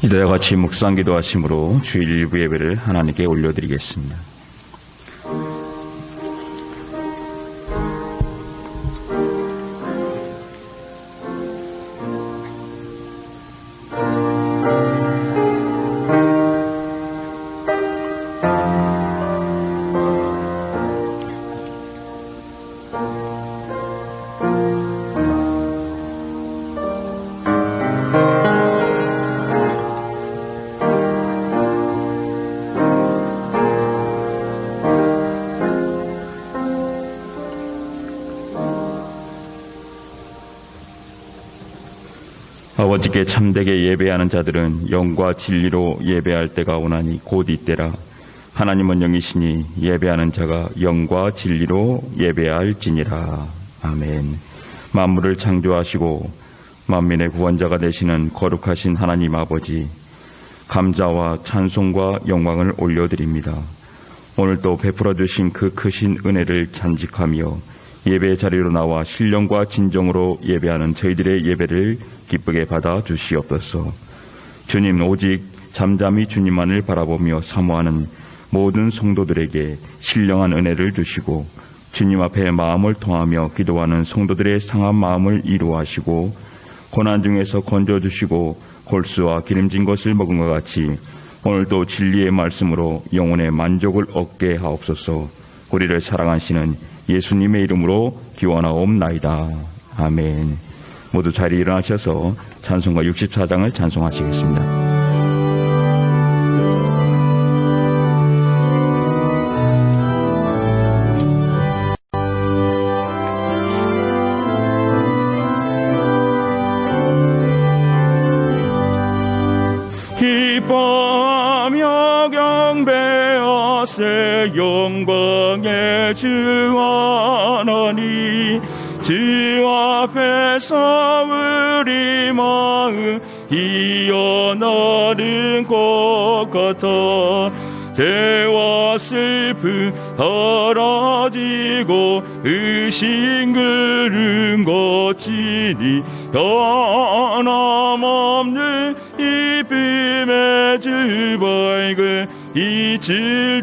이제와 같이 묵상 기도하심으로 주일 일부 예배를 하나님께 올려드리겠습니다. 아버지께 참되게 예배하는 자들은 영과 진리로 예배할 때가 오나니 곧 이때라. 하나님은 영이시니 예배하는 자가 영과 진리로 예배할지니라. 아멘. 만물을 창조하시고 만민의 구원자가 되시는 거룩하신 하나님 아버지, 감사와 찬송과 영광을 올려드립니다. 오늘도 베풀어 주신 그 크신 은혜를 간직하며 예배 자리로 나와 신령과 진정으로 예배하는 저희들의 예배를 기쁘게 받아 주시옵소서. 주님, 오직 잠잠히 주님만을 바라보며 사모하는 모든 성도들에게 신령한 은혜를 주시고 주님 앞에 마음을 통하며 기도하는 성도들의 상한 마음을 이루하시고 고난 중에서 건져주시고 골수와 기름진 것을 먹은 것 같이 오늘도 진리의 말씀으로 영혼의 만족을 얻게 하옵소서. 우리를 사랑하시는 예수님의 이름으로 기원하옵나이다. 아멘. 모두 자리에 일어나셔서 찬송가 64장을 찬송하시겠습니다. 기뻐하며 경배하세 영광의 주 하나님, 주 앞에서 우리 마음 이어나는 것 같아. 죄와 슬픔 사라지고 의심 그름 거치니 변함없는 이쁨의 주 밝은 이칠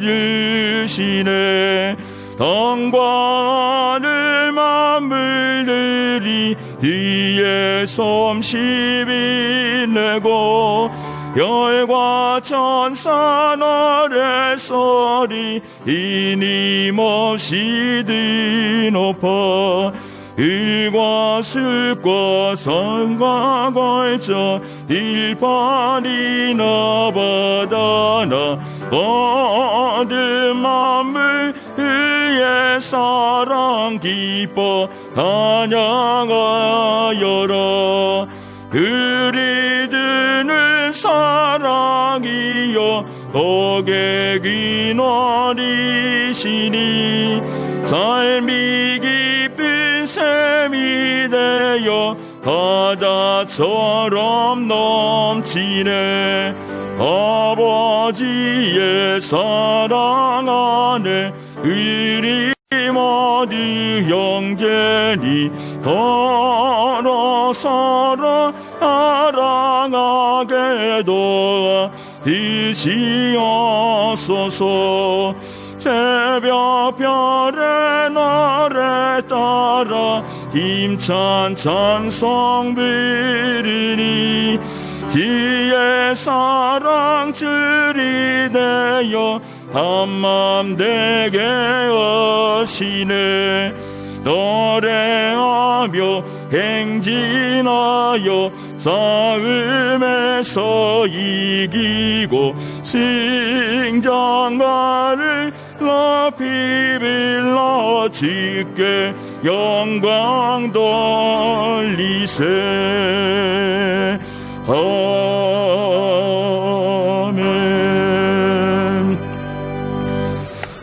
주시네. 땅과 하늘 만물들이 뒤에 솜씨 빛내고 별과 천사 아래 소리 이님없이 드높아. 을과 숲과 산과 걸쳐 들판이나 바다나 모든 만물 그의 사랑 기뻐 찬양하여라. 그리드는 사랑이여 복의 근원이시니 삶이 깊은 샘이 되어 바다처럼 넘치네. 아버지의 사랑 안에 우리 모두 형제니 서로 서로 사랑하게 도와 주시옵소서. 새벽 별의 날에 따라 힘찬 찬송 부르니 주의 사랑 줄이 되어 한맘 되게 하시네. 노래하며 행진하여 싸움에서 이기고 승장가를 높이 빌라 주께 영광 돌리세. 아멘.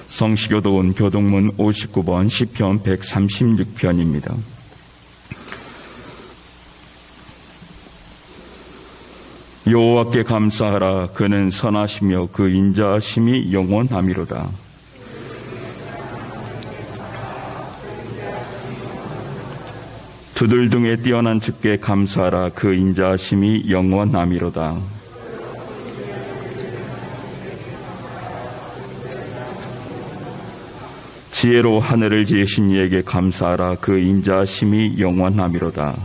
성시교도원 교동문 59번 시편 136편입니다. 여호와께 감사하라. 그는 선하시며 그 인자하심이 영원하미로다. 두들 등에 뛰어난 주께 감사하라. 그 인자하심이 영원하미로다. 지혜로 하늘을 지으신 이에게 감사하라. 그 인자하심이 영원함이로다.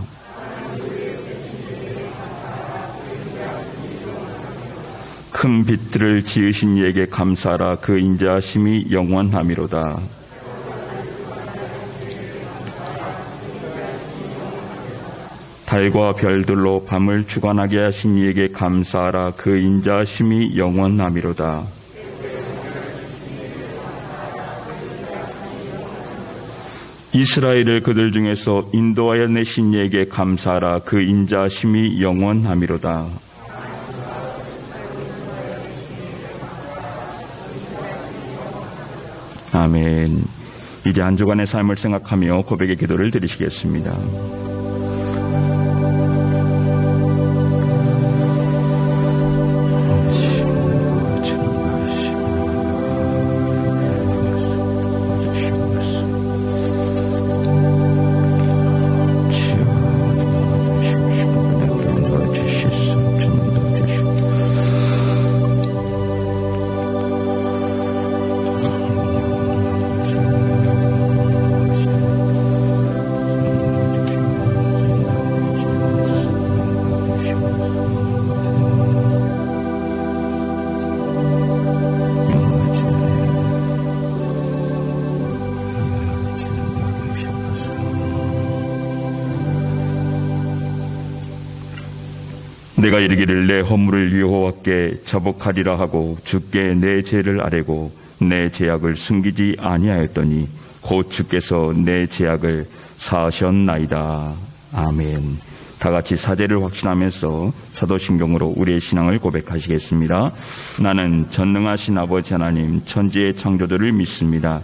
큰 빛들을 지으신 이에게 감사하라. 그 인자하심이 영원함이로다. 달과 별들로 밤을 주관하게 하신 이에게 감사하라. 그 인자하심이 영원함이로다. 이스라엘을 그들 중에서 인도하여 내신 이에게 감사하라. 그 인자하심이 영원함이로다. 아멘. 이제 한 주간의 삶을 생각하며 고백의 기도를 드리시겠습니다. 내가 이르기를 내 허물을 여호와께 자복하리라 하고 주께 내 죄를 아뢰고 내 죄악을 숨기지 아니하였더니 곧 주께서 내 죄악을 사하셨나이다. 아멘. 다 같이 사죄를 확신하면서 사도신경으로 우리의 신앙을 고백하시겠습니다. 나는 전능하신 아버지 하나님 천지의 창조주를 믿습니다.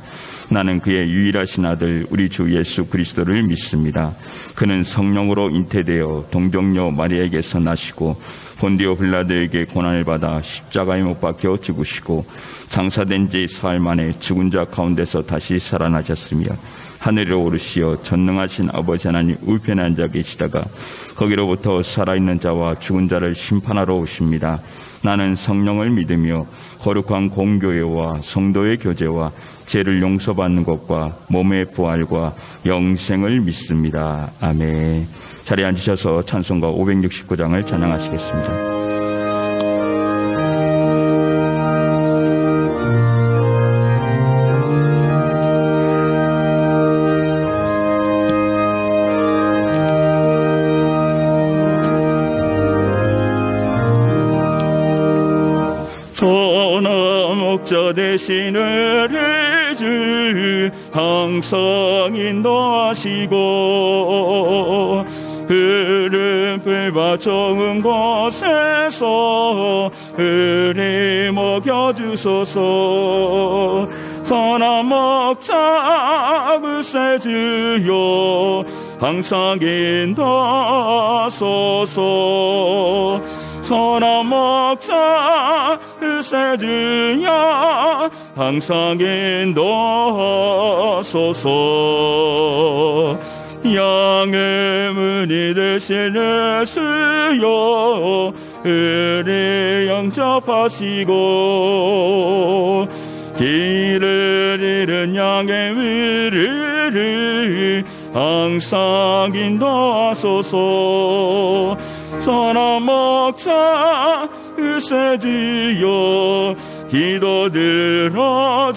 나는 그의 유일하신 아들 우리 주 예수 그리스도를 믿습니다. 그는 성령으로 잉태되어 동정녀 마리아에게서 나시고 본디오 빌라도에게 고난을 받아 십자가에 못 박혀 죽으시고 장사된 지 사흘 만에 죽은 자 가운데서 다시 살아나셨으며 하늘로 오르시어 전능하신 아버지 하나님 우편에 앉아 계시다가 거기로부터 살아있는 자와 죽은 자를 심판하러 오십니다. 나는 성령을 믿으며 거룩한 공교회와 성도의 교제와 죄를 용서받는 것과 몸의 부활과 영생을 믿습니다. 아멘. 자리에 앉으셔서 찬송가 569장을 찬양하시겠습니다. 목자 대신 우리 주 항상 인도하시고 흐름불과 좋은 곳에서 우리 먹여주소서. 선한 목자 그새 주여 항상 인도하소서. 선한 목자 그새 주여 항상 인도하소서. 양의 문이 되시는 주여 우리 영접하시고 길을 잃은 양의 위를 항상 인도하소서. 선한 목자 그새 주여 기도 들어주소서.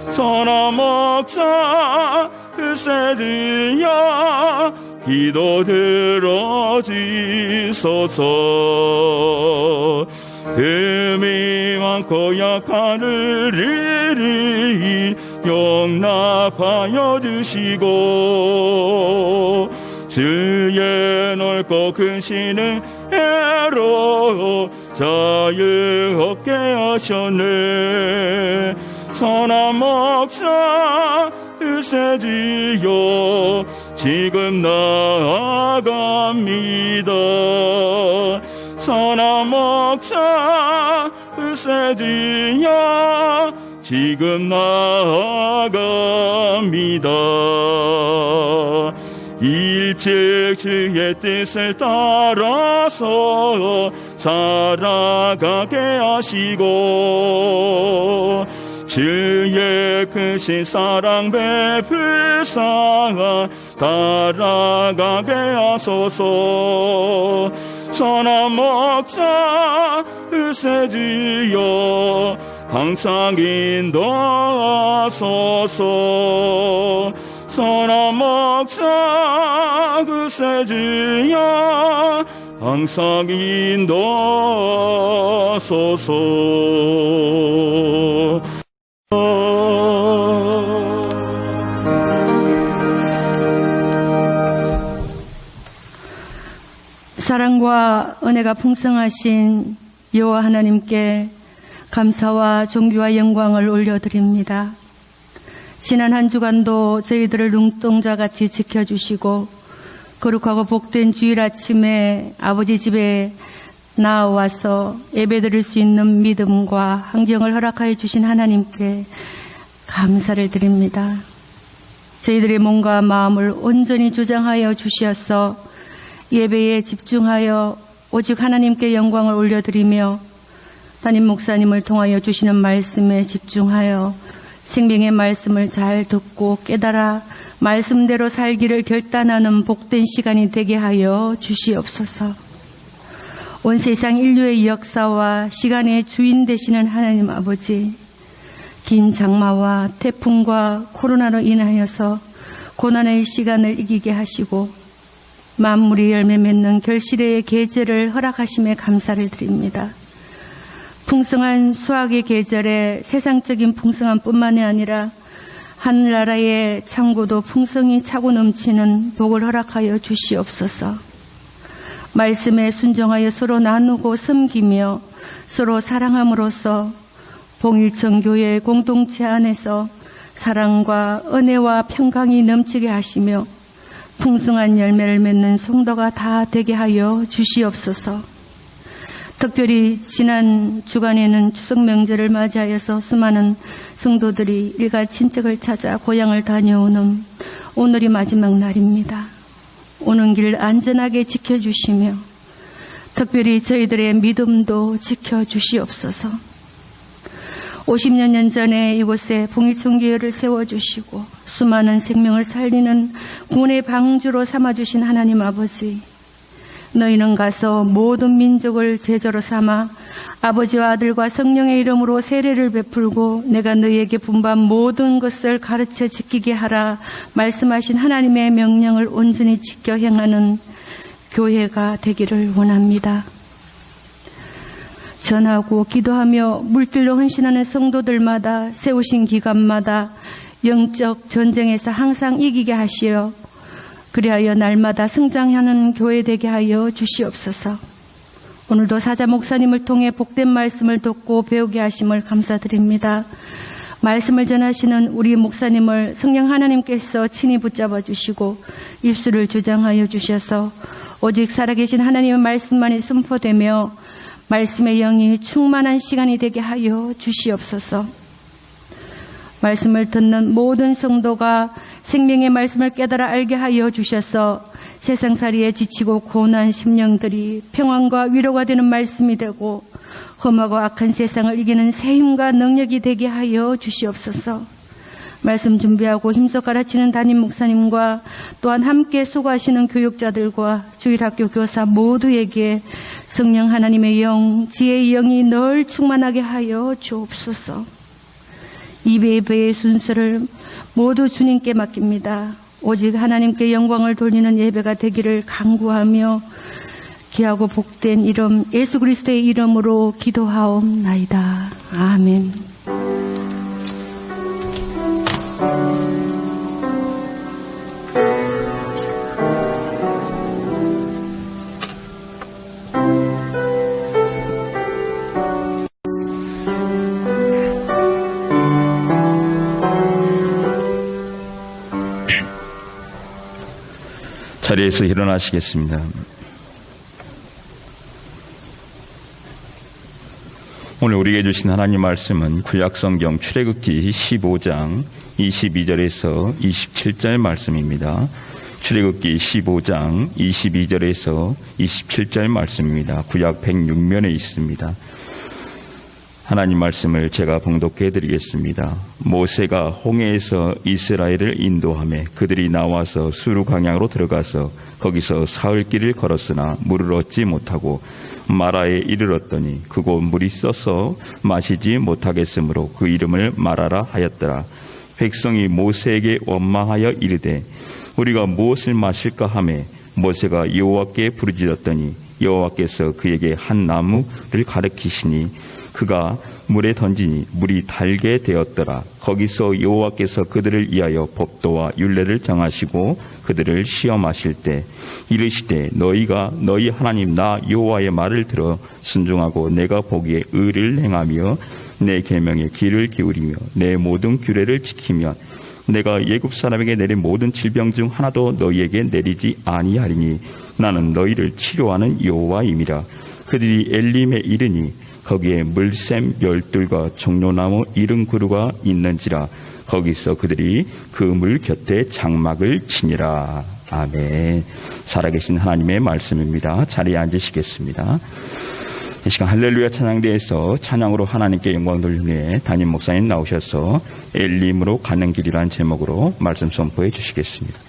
선한 목자 그새 주여 기도 들어주소서. 흠이 많고 약한 우리를 용납하여 주시고 주의 넓고 큰 신은 애로 자유 얻게 하셨네. 선한 목자 그새 주여 지금 나아갑니다. 선한 목자 그새 주여 지금 나아갑니다. 일찍 주의 뜻을 따라서 살아가게 하시고 주의 크신 사랑 베푸사 따라가게 하소서. 선한 목자 의세주여 항상 인도하소서. 선한 목자 의세주여 항상 인도하소서. 사랑과 은혜가 풍성하신 여호와 하나님께 감사와 존귀와 영광을 올려드립니다. 지난 한 주간도 저희들을 눈동자같이 지켜주시고 거룩하고 복된 주일 아침에 아버지 집에 나와서 예배드릴 수 있는 믿음과 환경을 허락하여 주신 하나님께 감사를 드립니다. 저희들의 몸과 마음을 온전히 주장하여 주시어서 예배에 집중하여 오직 하나님께 영광을 올려드리며 담임 목사님을 통하여 주시는 말씀에 집중하여 생명의 말씀을 잘 듣고 깨달아 말씀대로 살기를 결단하는 복된 시간이 되게 하여 주시옵소서. 온 세상 인류의 역사와 시간의 주인 되시는 하나님 아버지, 긴 장마와 태풍과 코로나로 인하여서 고난의 시간을 이기게 하시고 만물이 열매 맺는 결실의 계절을 허락하심에 감사를 드립니다. 풍성한 수확의 계절에 세상적인 풍성함 뿐만이 아니라 하늘나라의 창고도 풍성히 차고 넘치는 복을 허락하여 주시옵소서. 말씀에 순종하여 서로 나누고 섬기며 서로 사랑함으로써 봉일청교회 공동체 안에서 사랑과 은혜와 평강이 넘치게 하시며 풍성한 열매를 맺는 성도가 다 되게 하여 주시옵소서. 특별히 지난 주간에는 추석 명절을 맞이하여서 수많은 성도들이 일가 친척을 찾아 고향을 다녀오는 오늘이 마지막 날입니다. 오는 길 안전하게 지켜주시며 특별히 저희들의 믿음도 지켜주시옵소서. 50년 전에 이곳에 봉일청교회를 세워주시고 수많은 생명을 살리는 구원의 방주로 삼아주신 하나님 아버지, 너희는 가서 모든 민족을 제자로 삼아 아버지와 아들과 성령의 이름으로 세례를 베풀고 내가 너희에게 분부한 모든 것을 가르쳐 지키게 하라 말씀하신 하나님의 명령을 온전히 지켜 행하는 교회가 되기를 원합니다. 전하고 기도하며 물들로 헌신하는 성도들마다 세우신 기간마다 영적 전쟁에서 항상 이기게 하시어 그리하여 날마다 성장하는 교회 되게 하여 주시옵소서. 오늘도 사자 목사님을 통해 복된 말씀을 듣고 배우게 하심을 감사드립니다. 말씀을 전하시는 우리 목사님을 성령 하나님께서 친히 붙잡아 주시고 입술을 주장하여 주셔서 오직 살아계신 하나님의 말씀만이 선포되며 말씀의 영이 충만한 시간이 되게 하여 주시옵소서. 말씀을 듣는 모든 성도가 생명의 말씀을 깨달아 알게 하여 주셔서 세상살이에 지치고 고난 심령들이 평안과 위로가 되는 말씀이 되고 험하고 악한 세상을 이기는 새 힘과 능력이 되게 하여 주시옵소서. 말씀 준비하고 힘써 가르치는 담임 목사님과 또한 함께 수고하시는 교육자들과 주일학교 교사 모두에게 성령 하나님의 영, 지혜의 영이 늘 충만하게 하여 주옵소서. 예배의 순서를 모두 주님께 맡깁니다. 오직 하나님께 영광을 돌리는 예배가 되기를 간구하며 귀하고 복된 이름 예수 그리스도의 이름으로 기도하옵나이다. 아멘. 자리에서 일어나시겠습니다. 오늘 우리에게 주신 하나님 말씀은 구약성경 출애굽기 15장 22절에서 27절 말씀입니다. 출애굽기 15장 22절에서 27절 말씀입니다. 구약 106면에 있습니다. 하나님 말씀을 제가 봉독해 드리겠습니다. 모세가 홍해에서 이스라엘을 인도하며 그들이 나와서 수르 광야로 들어가서 거기서 사흘길을 걸었으나 물을 얻지 못하고 마라에 이르렀더니 그곳 물이 써서 마시지 못하겠으므로 그 이름을 마라라 하였더라. 백성이 모세에게 원망하여 이르되 우리가 무엇을 마실까 하며 모세가 여호와께 부르짖었더니 여호와께서 그에게 한 나무를 가리키시니 그가 물에 던지니 물이 달게 되었더라. 거기서 여호와께서 그들을 위하여 법도와 율례를 정하시고 그들을 시험하실 때 이르시되 너희가 너희 하나님 나 여호와의 말을 들어 순종하고 내가 보기에 의를 행하며 내 계명에 귀를 기울이며 내 모든 규례를 지키면 내가 애굽 사람에게 내린 모든 질병 중 하나도 너희에게 내리지 아니하리니 나는 너희를 치료하는 여호와임이라. 그들이 엘림에 이르니 거기에 물샘 12들과 종려나무 70그루가 있는지라. 거기서 그들이 그 물 곁에 장막을 치니라. 아멘. 살아계신 하나님의 말씀입니다. 자리에 앉으시겠습니다. 이 시간 할렐루야 찬양대에서 찬양으로 하나님께 영광 돌리는 후에 담임 목사님 나오셔서 엘림으로 가는 길이라는 제목으로 말씀 선포해 주시겠습니다.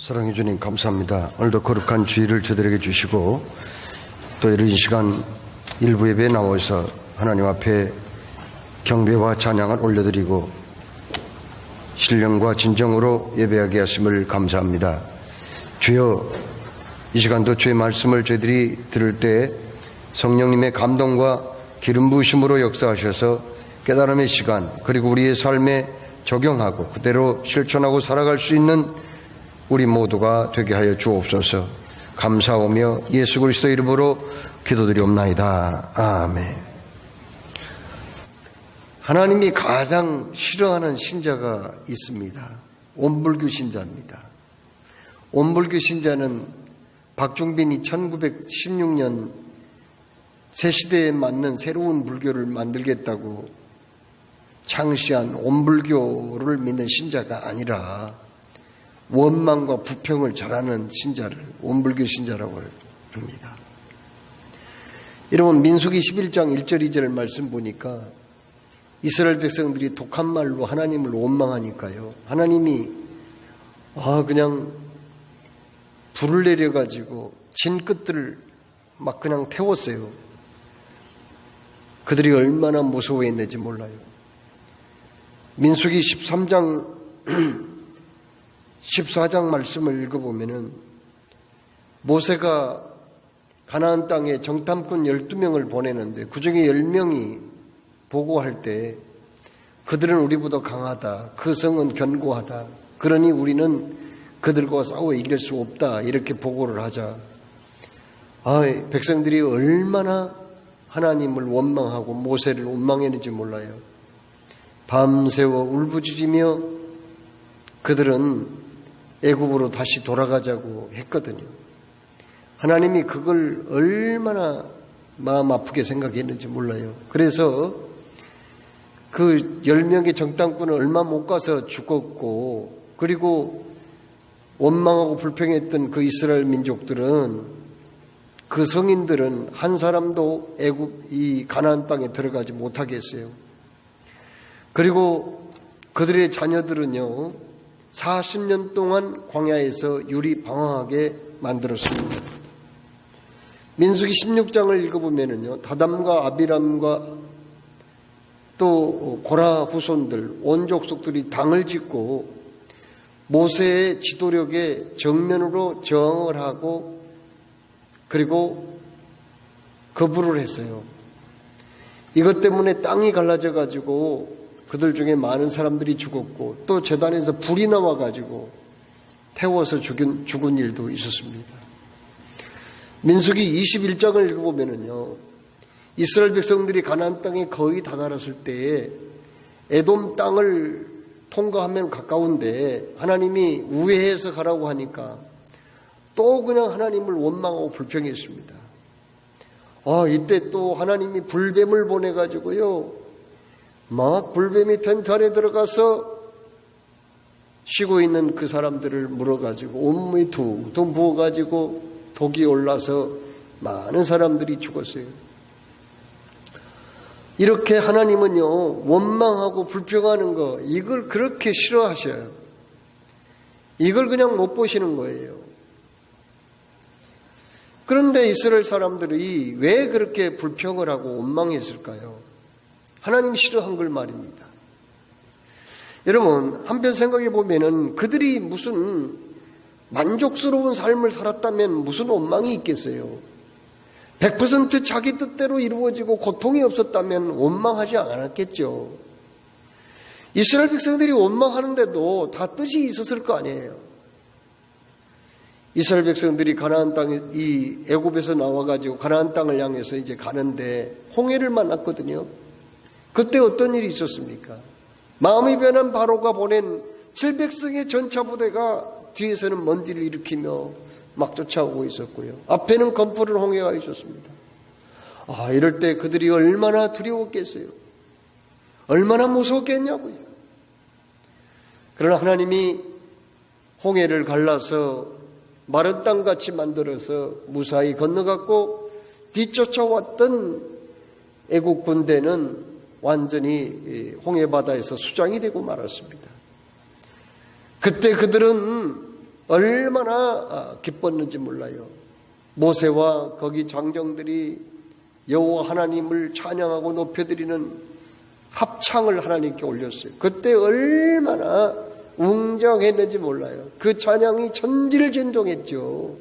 사랑해 주님 감사합니다. 오늘도 거룩한 주일을 저들에게 주시고 또 이런 시간 일부 예배에 나와서 하나님 앞에 경배와 찬양을 올려드리고 신령과 진정으로 예배하게 하심을 감사합니다. 주여, 이 시간도 주의 말씀을 저희들이 들을 때 성령님의 감동과 기름 부으심으로 역사하셔서 깨달음의 시간, 그리고 우리의 삶에 적용하고 그대로 실천하고 살아갈 수 있는 우리 모두가 되게 하여 주옵소서. 감사하며 예수 그리스도 이름으로 기도드리옵나이다. 아멘. 하나님이 가장 싫어하는 신자가 있습니다. 온불교 신자입니다. 온불교 신자는 박중빈이 1916년 새 시대에 맞는 새로운 불교를 만들겠다고 창시한 온불교를 믿는 신자가 아니라 원망과 부평을 잘하는 신자를 온불교 신자라고 합니다. 여러분, 민수기 11장 1절 2절 말씀 보니까 이스라엘 백성들이 독한 말로 하나님을 원망하니까요, 하나님이 그냥 불을 내려가지고 진끝들을 막 그냥 태웠어요. 그들이 얼마나 무서워했는지 몰라요. 민수기 13장 14장 말씀을 읽어보면은 모세가 가나안 땅에 정탐꾼 12명을 보내는데 그중에 10명이 보고할 때 그들은 우리보다 강하다, 그 성은 견고하다, 그러니 우리는 그들과 싸워 이길 수 없다, 이렇게 보고를 하자 백성들이 얼마나 하나님을 원망하고 모세를 원망했는지 몰라요. 밤새워 울부짖으며 그들은 애굽으로 다시 돌아가자고 했거든요. 하나님이 그걸 얼마나 마음 아프게 생각했는지 몰라요. 그래서 그 10명의 정탐꾼은 얼마 못 가서 죽었고, 그리고 원망하고 불평했던 그 이스라엘 민족들은, 그 성인들은 한 사람도 애굽 이 가나안 땅에 들어가지 못하게 했어요. 그리고 그들의 자녀들은요 40년 동안 광야에서 유리방황하게 만들었습니다. 민수기 16장을 읽어보면은요, 다담과 아비람과 또 고라 후손들 온 족속들이 당을 짓고 모세의 지도력에 정면으로 저항을 하고 그리고 거부를 했어요. 이것 때문에 땅이 갈라져 가지고 그들 중에 많은 사람들이 죽었고, 또 제단에서 불이 나와 가지고 태워서 죽은 일도 있었습니다. 민수기 21장을 읽어보면은요, 이스라엘 백성들이 가나안 땅에 거의 다다랐을 때에 에돔 땅을 통과하면 가까운데 하나님이 우회해서 가라고 하니까 또 그냥 하나님을 원망하고 불평했습니다. 이때 또 하나님이 불뱀을 보내가지고요, 막 불뱀이 텐트 안에 들어가서 쉬고 있는 그 사람들을 물어가지고 온몸에 둥둥 부어가지고 독이 올라서 많은 사람들이 죽었어요. 이렇게 하나님은요, 원망하고 불평하는 거, 이걸 그렇게 싫어하셔요. 이걸 그냥 못 보시는 거예요. 그런데 이스라엘 사람들이 왜 그렇게 불평을 하고 원망했을까요? 하나님 싫어한 걸 말입니다. 여러분, 한편 생각해 보면은 그들이 무슨 만족스러운 삶을 살았다면 무슨 원망이 있겠어요? 100% 자기 뜻대로 이루어지고 고통이 없었다면 원망하지 않았겠죠. 이스라엘 백성들이 원망하는데도 다 뜻이 있었을 거 아니에요. 이스라엘 백성들이 가나안 땅에 이 애굽에서 나와가지고 가나안 땅을 향해서 이제 가는데 홍해를 만났거든요. 그때 어떤 일이 있었습니까? 마음이 변한 바로가 보낸 700승의 전차부대가 뒤에서는 먼지를 일으키며 막 쫓아오고 있었고요. 앞에는 검푸른 홍해가 있었습니다. 이럴 때 그들이 얼마나 두려웠겠어요. 얼마나 무서웠겠냐고요. 그러나 하나님이 홍해를 갈라서 마른 땅같이 만들어서 무사히 건너갔고, 뒤쫓아왔던 애국 군대는 완전히 홍해 바다에서 수장이 되고 말았습니다. 그때 그들은 얼마나 기뻤는지 몰라요. 모세와 거기 장정들이 여호와 하나님을 찬양하고 높여드리는 합창을 하나님께 올렸어요. 그때 얼마나 웅장했는지 몰라요. 그 찬양이 천질전동했죠.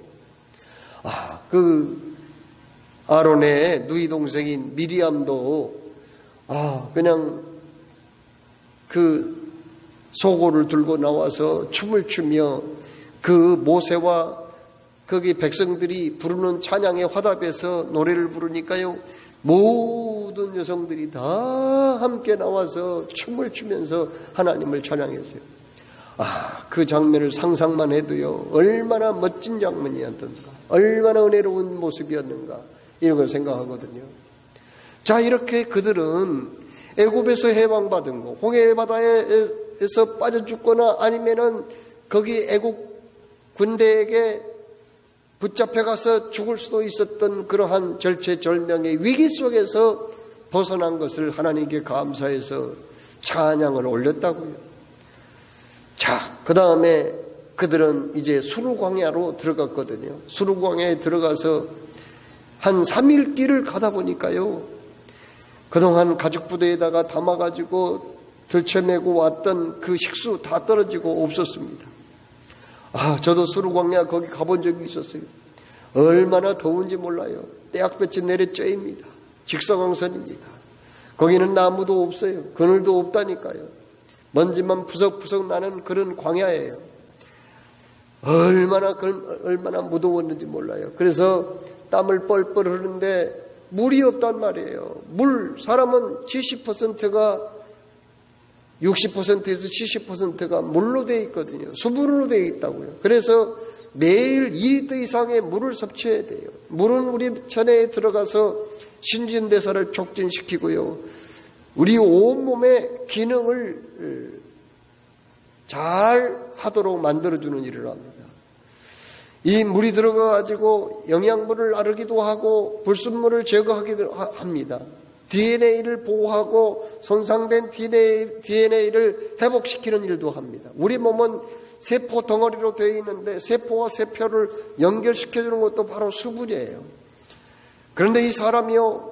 그 아론의 누이 동생인 미리암도 그냥 그 소고를 들고 나와서 춤을 추며 그 모세와 거기 백성들이 부르는 찬양에 화답해서 노래를 부르니까요, 모든 여성들이 다 함께 나와서 춤을 추면서 하나님을 찬양했어요. 그 장면을 상상만 해도요, 얼마나 멋진 장면이었던가, 얼마나 은혜로운 모습이었는가, 이런 걸 생각하거든요. 자, 이렇게 그들은 애굽에서 해방받은 거, 홍해바다에서 빠져 죽거나 아니면은 거기 애국 군대에게 붙잡혀가서 죽을 수도 있었던 그러한 절체절명의 위기 속에서 벗어난 것을 하나님께 감사해서 찬양을 올렸다고요. 자, 그 다음에 그들은 이제 수르광야로 들어갔거든요. 수르광야에 들어가서 한 3일 길을 가다 보니까요, 그동안 가죽부대에다가 담아가지고 들쳐매고 왔던 그 식수 다 떨어지고 없었습니다. 저도 수르광야 거기 가본 적이 있었어요. 얼마나 더운지 몰라요. 떼약볕이 내려쬐입니다. 직사광선입니다. 거기는 나무도 없어요. 그늘도 없다니까요. 먼지만 푸석푸석 나는 그런 광야예요. 얼마나 무더웠는지 몰라요. 그래서 땀을 뻘뻘 흐르는데 물이 없단 말이에요. 사람은 70%가 60%에서 70%가 물로 되어 있거든요. 수분으로 되어 있다고요. 그래서 매일 2리터 이상의 물을 섭취해야 돼요. 물은 우리 체내에 들어가서 신진대사를 촉진시키고요, 우리 온몸의 기능을 잘 하도록 만들어주는 일을 합니다. 이 물이 들어가가지고 영양분을 나르기도 하고 불순물을 제거하기도 합니다. DNA를 보호하고 손상된 DNA를 회복시키는 일도 합니다. 우리 몸은 세포 덩어리로 되어 있는데 세포와 세포를 연결시켜주는 것도 바로 수분이에요. 그런데 이 사람이요,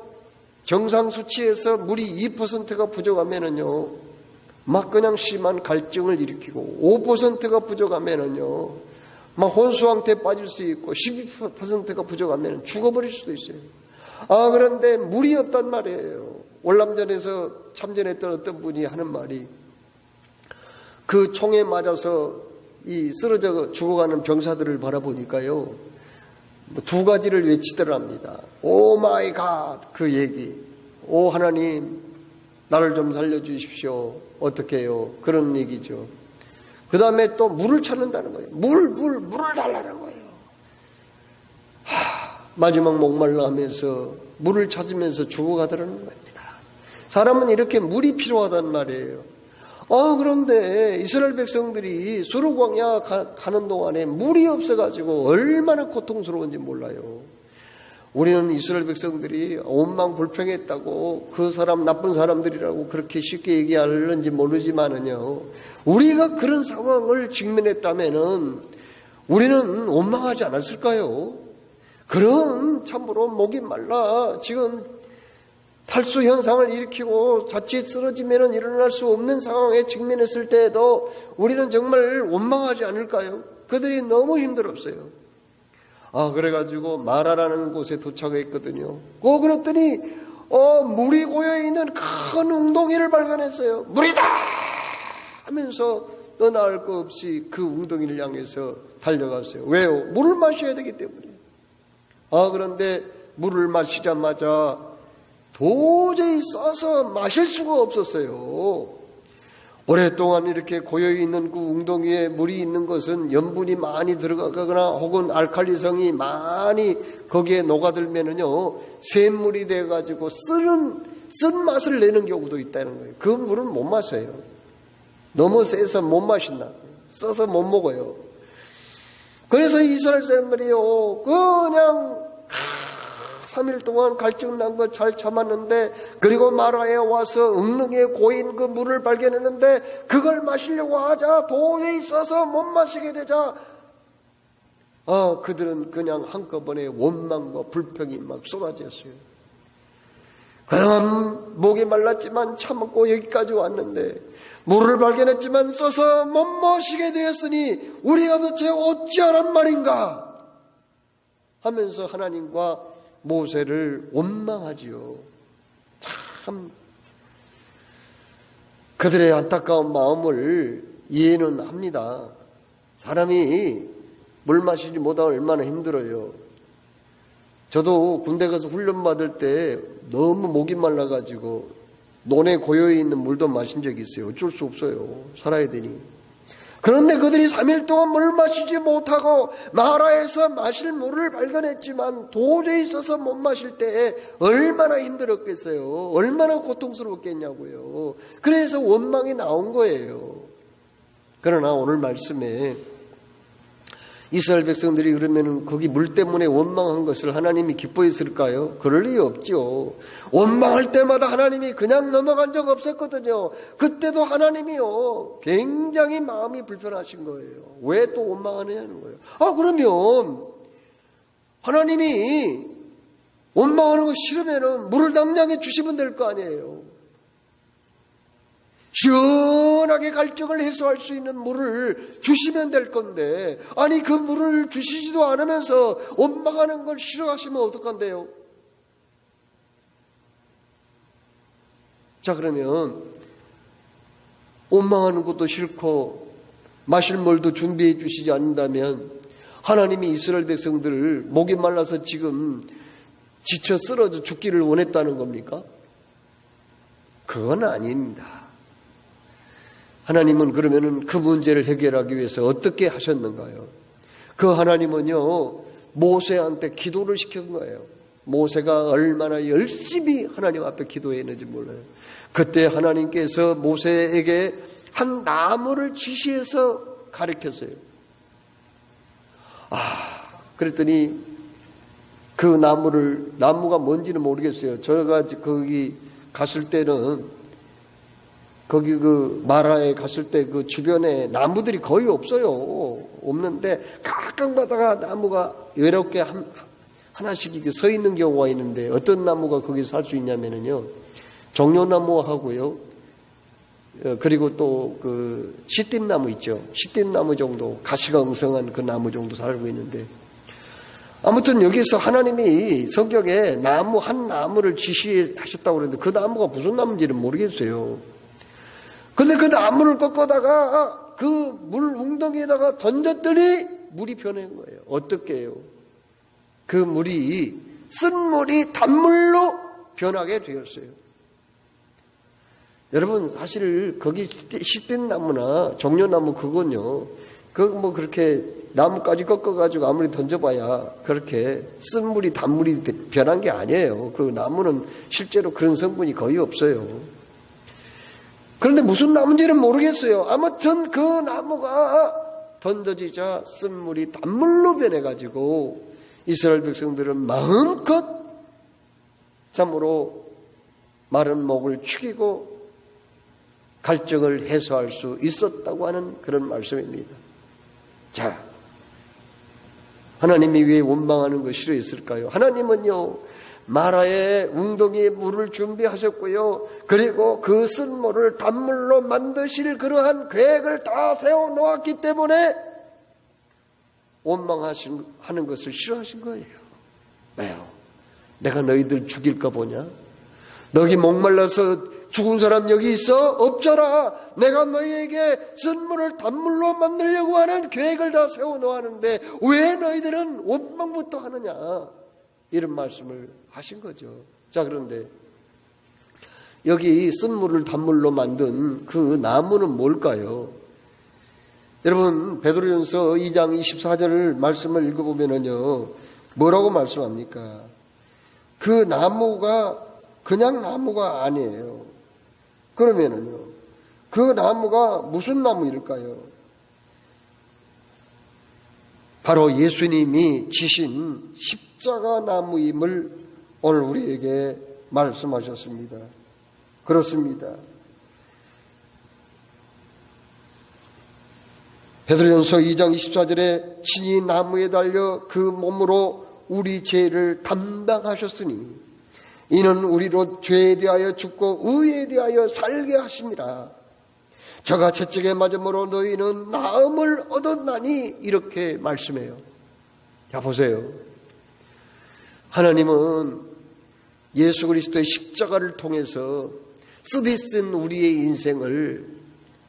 정상 수치에서 물이 2%가 부족하면은요, 막 그냥 심한 갈증을 일으키고, 5%가 부족하면은요, 막 혼수상태에 빠질 수 있고, 12%가 부족하면 죽어버릴 수도 있어요. 그런데 물이 없단 말이에요. 월남전에서 참전했던 어떤 분이 하는 말이, 그 총에 맞아서 이 쓰러져 죽어가는 병사들을 바라보니까요, 두 가지를 외치더랍니다. 오 마이 갓, 그 얘기. 오 하나님, 나를 좀 살려주십시오. 어떻게 해요? 그런 얘기죠. 그 다음에 또 물을 찾는다는 거예요. 물을 달라는 거예요. 마지막 목말라 하면서 물을 찾으면서 죽어가더라는 겁니다. 사람은 이렇게 물이 필요하단 말이에요. 그런데 이스라엘 백성들이 수르광야 가는 동안에 물이 없어가지고 얼마나 고통스러운지 몰라요. 우리는 이스라엘 백성들이 원망불평했다고 그 사람 나쁜 사람들이라고 그렇게 쉽게 얘기하는지 모르지만은요, 우리가 그런 상황을 직면했다면은 우리는 원망하지 않았을까요? 그런 참으로 목이 말라 지금 탈수 현상을 일으키고 자칫 쓰러지면 일어날 수 없는 상황에 직면했을 때에도 우리는 정말 원망하지 않을까요? 그들이 너무 힘들었어요. 그래가지고 마라라는 곳에 도착했거든요. 그랬더니 물이 고여있는 큰 웅덩이를 발견했어요. 물이다! 하면서 떠나갈 것 없이 그 웅덩이를 향해서 달려갔어요. 왜요? 물을 마셔야 되기 때문에. 그런데 물을 마시자마자 도저히 써서 마실 수가 없었어요. 오랫동안 이렇게 고여있는 그 웅덩이에 물이 있는 것은 염분이 많이 들어가거나 혹은 알칼리성이 많이 거기에 녹아들면은요, 샘물이 돼가지고 쓴 맛을 내는 경우도 있다는 거예요. 그 물은 못 마셔요. 너무 세서 못 마신다. 써서 못 먹어요. 그래서 이스라엘 사람들이요, 그냥 3일 동안 갈증 난 거 잘 참았는데, 그리고 마라에 와서 웅덩이에 고인 그 물을 발견했는데 그걸 마시려고 하자 도저히 써서 못 마시게 되자 그들은 그냥 한꺼번에 원망과 불평이 막 쏟아졌어요. 그동안 목이 말랐지만 참고 여기까지 왔는데 물을 발견했지만 써서 못 마시게 되었으니 우리가 도대체 어찌하란 말인가 하면서 하나님과 모세를 원망하지요. 참 그들의 안타까운 마음을 이해는 합니다. 사람이 물 마시지 못하면 얼마나 힘들어요. 저도 군대 가서 훈련 받을 때 너무 목이 말라가지고 논에 고요해 있는 물도 마신 적이 있어요. 어쩔 수 없어요. 살아야 되니. 그런데 그들이 3일 동안 물을 마시지 못하고 마라에서 마실 물을 발견했지만 도저히 있어서 못 마실 때 얼마나 힘들었겠어요. 얼마나 고통스럽겠냐고요. 그래서 원망이 나온 거예요. 그러나 오늘 말씀에 이스라엘 백성들이 그러면 거기 물 때문에 원망한 것을 하나님이 기뻐했을까요? 그럴 리 없죠. 원망할 때마다 하나님이 그냥 넘어간 적 없었거든요. 그때도 하나님이요 굉장히 마음이 불편하신 거예요. 왜 또 원망하느냐는 거예요. 그러면 하나님이 원망하는 거 싫으면 물을 당장에 주시면 될 거 아니에요. 시원하게 갈증을 해소할 수 있는 물을 주시면 될 건데, 아니 그 물을 주시지도 않으면서 원망하는 걸 싫어하시면 어떡한데요? 자, 그러면 원망하는 것도 싫고 마실 물도 준비해 주시지 않는다면 하나님이 이스라엘 백성들을 목이 말라서 지금 지쳐 쓰러져 죽기를 원했다는 겁니까? 그건 아닙니다. 하나님은 그러면은 그 문제를 해결하기 위해서 어떻게 하셨는가요? 그 하나님은요, 모세한테 기도를 시킨 거예요. 모세가 얼마나 열심히 하나님 앞에 기도했는지 몰라요. 그때 하나님께서 모세에게 한 나무를 지시해서 가르쳤어요. 그랬더니 그 나무가 뭔지는 모르겠어요. 제가 거기 갔을 때는 거기 그 마라에 갔을 때 그 주변에 나무들이 거의 없어요. 없는데 가끔가다가 나무가 외롭게 하나씩 이렇게 서 있는 경우가 있는데 어떤 나무가 거기서 살 수 있냐면은요. 종려나무하고요. 그리고 또 그 시띠나무 있죠. 시띠나무 정도 가시가 엉성한 그 나무 정도 살고 있는데 아무튼 여기서 하나님이 성경에 나무 한 나무를 지시하셨다고 그러는데 그 나무가 무슨 나무인지는 모르겠어요. 그런데 그 나무를 꺾어다가 그 물 웅덩이에다가 던졌더니 물이 변한 거예요. 어떻게 해요? 그 물이 쓴 물이 단물로 변하게 되었어요. 여러분 사실 거기 시띠나무나 종려나무 그건요. 뭐 그렇게 나무까지 꺾어가지고 아무리 던져봐야 그렇게 쓴 물이 단물이 변한 게 아니에요. 그 나무는 실제로 그런 성분이 거의 없어요. 그런데 무슨 나무인지는 모르겠어요. 아무튼 그 나무가 던져지자 쓴물이 단물로 변해가지고 이스라엘 백성들은 마음껏 참으로 마른 목을 축이고 갈증을 해소할 수 있었다고 하는 그런 말씀입니다. 자, 하나님이 왜 원망하는 것이 싫어했을까요? 하나님은요, 마라의 웅덩이에 물을 준비하셨고요. 그리고 그 쓴물을 단물로 만드실 그러한 계획을 다 세워놓았기 때문에 원망하는 것을 싫어하신 거예요. 왜요? 내가 너희들 죽일까 보냐? 너희 목말라서 죽은 사람 여기 있어? 없잖아. 내가 너희에게 쓴물을 단물로 만들려고 하는 계획을 다 세워놓았는데 왜 너희들은 원망부터 하느냐? 이런 말씀을 하신 거죠. 자, 그런데 여기 쓴물을 단물로 만든 그 나무는 뭘까요? 여러분 베드로전서 2장 24절 말씀을 읽어보면요 뭐라고 말씀합니까? 그 나무가 그냥 나무가 아니에요. 그러면은요 그 나무가 무슨 나무일까요? 바로 예수님이 지신 십자가 나무임을 오늘 우리에게 말씀하셨습니다. 그렇습니다. 베드로전서 2장 24절에 친히 나무에 달려 그 몸으로 우리 죄를 담당하셨으니 이는 우리로 죄에 대하여 죽고 의에 대하여 살게 하심이라. 저가 채찍에 맞음으로 너희는 나음을 얻었나니 이렇게 말씀해요. 자, 보세요. 하나님은 예수 그리스도의 십자가를 통해서 쓰디쓴 우리의 인생을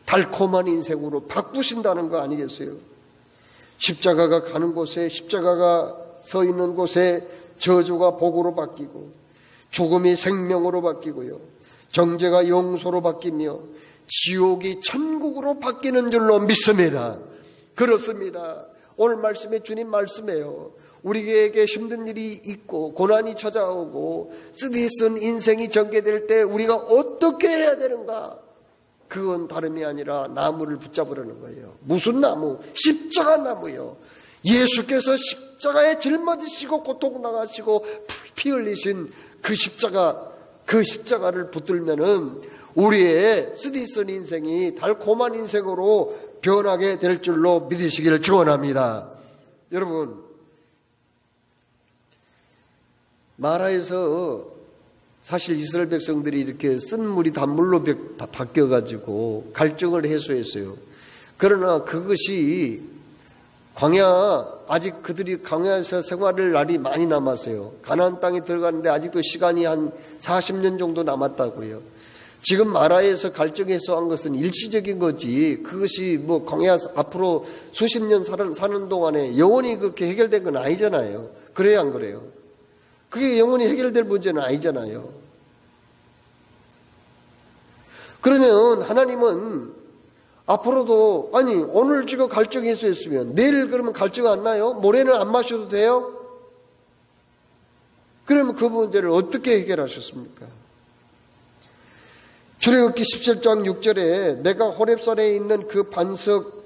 달콤한 인생으로 바꾸신다는 거 아니겠어요? 십자가가 가는 곳에, 십자가가 서 있는 곳에 저주가 복으로 바뀌고 죽음이 생명으로 바뀌고요. 정죄가 용서로 바뀌며 지옥이 천국으로 바뀌는 줄로 믿습니다. 그렇습니다. 오늘 말씀에 주님 말씀해요. 우리에게 힘든 일이 있고 고난이 찾아오고 쓰디쓴 인생이 전개될 때 우리가 어떻게 해야 되는가? 그건 다름이 아니라 나무를 붙잡으라는 거예요. 무슨 나무? 십자가 나무요. 예수께서 십자가에 짊어지시고 고통당하시고 피 흘리신 그 십자가를 붙들면은 우리의 쓰디쓴 인생이 달콤한 인생으로 변하게 될 줄로 믿으시기를 축원합니다. 여러분, 마라에서 사실 이스라엘 백성들이 이렇게 쓴 물이 단물로 바뀌어가지고 갈증을 해소했어요. 그러나 그것이 아직 그들이 광야에서 생활할 날이 많이 남았어요. 가나안 땅에 들어가는데 아직도 시간이 한 40년 정도 남았다고요. 지금 마라에서 갈증 해소한 것은 일시적인 거지, 그것이 뭐 광야 앞으로 수십 년 사는 동안에 영원히 그렇게 해결된 건 아니잖아요. 그래요, 안 그래요? 그게 영원히 해결될 문제는 아니잖아요. 그러면 하나님은 앞으로도, 아니 오늘 지금 갈증 해소했으면 내일 그러면 갈증 안 나요? 모레는 안 마셔도 돼요? 그러면 그 문제를 어떻게 해결하셨습니까? 출애굽기 17장 6절에 내가 호렙산에 있는 그 반석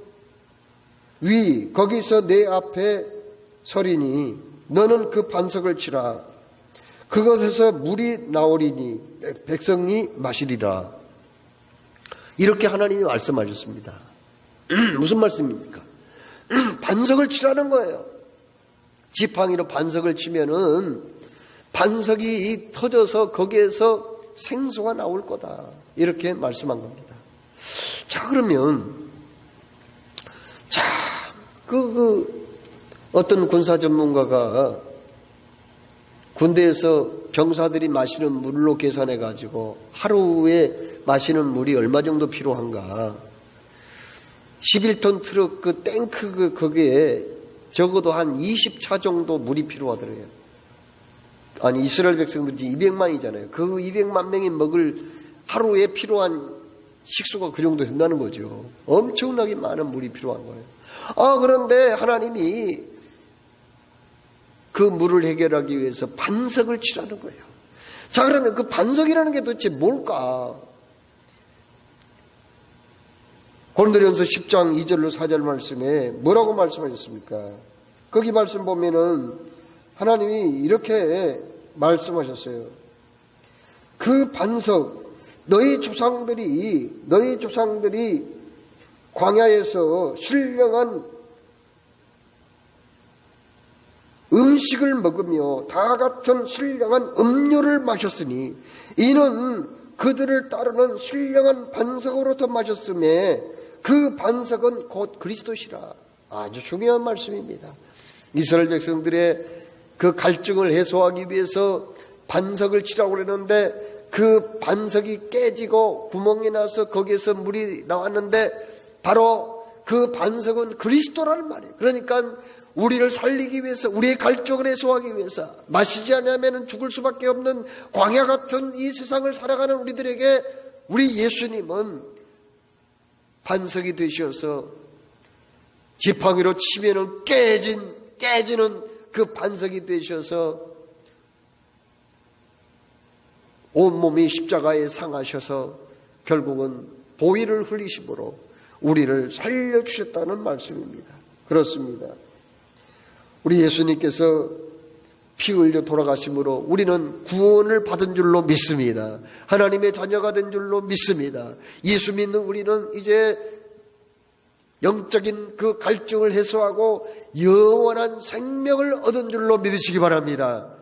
위 거기서 내 앞에 서리니 너는 그 반석을 치라. 그것에서 물이 나오리니 백성이 마시리라. 이렇게 하나님이 말씀하셨습니다. 무슨 말씀입니까? 반석을 치라는 거예요. 지팡이로 반석을 치면은 반석이 터져서 거기에서 생수가 나올 거다. 이렇게 말씀한 겁니다. 자, 그러면 어떤 군사 전문가가 군대에서 병사들이 마시는 물로 계산해 가지고 하루에 마시는 물이 얼마 정도 필요한가? 11톤 트럭 그 탱크 거기에 적어도 한 20차 정도 물이 필요하더래요. 아니 이스라엘 백성들이 200만이잖아요. 그 200만 명이 먹을 하루에 필요한 식수가 그 정도 된다는 거죠. 엄청나게 많은 물이 필요한 거예요. 그런데 하나님이 그 물을 해결하기 위해서 반석을 치라는 거예요. 자, 그러면 그 반석이라는 게 도대체 뭘까? 고린도전서 10장 2절로 4절 말씀에 뭐라고 말씀하셨습니까? 거기 말씀 보면은 하나님이 이렇게 말씀하셨어요. 그 반석, 너희 조상들이 광야에서 신령한 음식을 먹으며 다 같은 신령한 음료를 마셨으니 이는 그들을 따르는 신령한 반석으로부터 마셨음에 그 반석은 곧 그리스도시라. 아주 중요한 말씀입니다. 이스라엘 백성들의 그 갈증을 해소하기 위해서 반석을 치라고 그랬는데 그 반석이 깨지고 구멍이 나서 거기에서 물이 나왔는데 바로 그 반석은 그리스도라는 말이에요. 그러니까 우리를 살리기 위해서, 우리의 갈증을 해소하기 위해서, 마시지 않으면 죽을 수밖에 없는 광야 같은 이 세상을 살아가는 우리들에게 우리 예수님은 반석이 되셔서 지팡이로 치면은 깨지는 그 반석이 되셔서 온몸이 십자가에 상하셔서 결국은 보혈을 흘리심으로 우리를 살려주셨다는 말씀입니다. 그렇습니다. 우리 예수님께서 피 흘려 돌아가심으로 우리는 구원을 받은 줄로 믿습니다. 하나님의 자녀가 된 줄로 믿습니다. 예수 믿는 우리는 이제 영적인 그 갈증을 해소하고 영원한 생명을 얻은 줄로 믿으시기 바랍니다.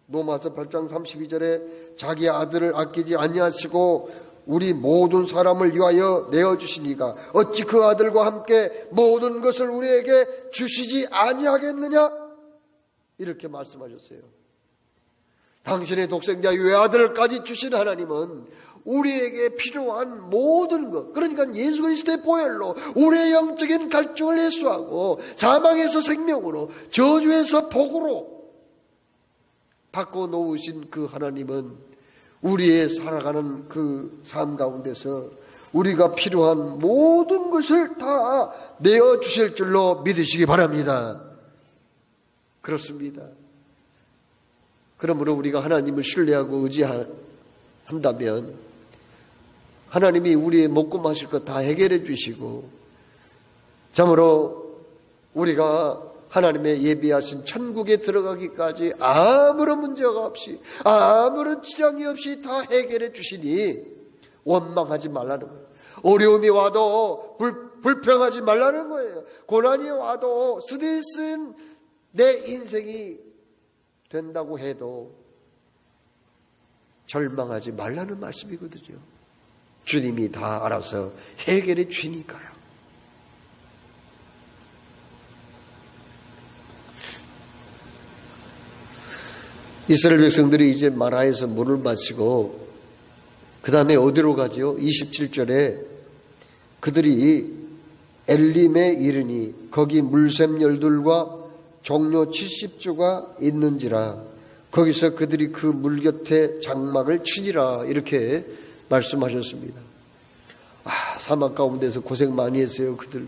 로마서 8장 32절에 자기 아들을 아끼지 아니하시고 우리 모든 사람을 위하여 내어주시니가 어찌 그 아들과 함께 모든 것을 우리에게 주시지 아니하겠느냐? 이렇게 말씀하셨어요. 당신의 독생자 외아들까지 주신 하나님은 우리에게 필요한 모든 것, 그러니까 예수 그리스도의 보혈로 우리의 영적인 갈증을 해소하고 사망에서 생명으로 저주에서 복으로 바꿔놓으신 그 하나님은 우리의 살아가는 그 삶 가운데서 우리가 필요한 모든 것을 다 내어주실 줄로 믿으시기 바랍니다. 그렇습니다. 그러므로 우리가 하나님을 신뢰하고 의지한다면 하나님이 우리의 먹고 마실 것 다 해결해 주시고, 참으로 우리가 하나님의 예비하신 천국에 들어가기까지 아무런 문제가 없이, 아무런 지장이 없이 다 해결해 주시니 원망하지 말라는 거예요. 어려움이 와도 불평하지 말라는 거예요. 고난이 와도 스트레스는 내 인생이 된다고 해도 절망하지 말라는 말씀이거든요. 주님이 다 알아서 해결해 주니까요. 이스라엘 백성들이 이제 마라에서 물을 마시고 그 다음에 어디로 가죠? 27절에 그들이 엘림에 이르니 거기 물샘 열둘과 종려 70주가 있는지라 거기서 그들이 그 물 곁에 장막을 치니라 이렇게 말씀하셨습니다. 사막 가운데서 고생 많이 했어요. 그들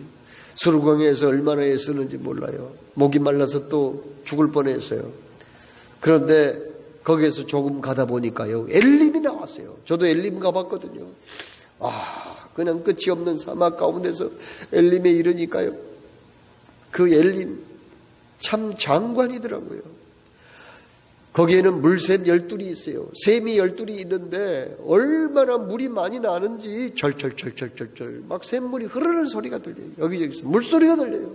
수르광야에서 얼마나 애쓰는지 몰라요. 목이 말라서 또 죽을 뻔했어요. 그런데 거기에서 조금 가다 보니까요, 엘림이 나왔어요. 저도 엘림 가봤거든요. 그냥 끝이 없는 사막 가운데서 엘림에 이르니까요, 그 엘림 참 장관이더라고요. 거기에는 물샘 12이 있어요. 샘이 12이 있는데 얼마나 물이 많이 나는지 절절절절절절 막 샘물이 흐르는 소리가 들려요. 여기저기서 물소리가 들려요.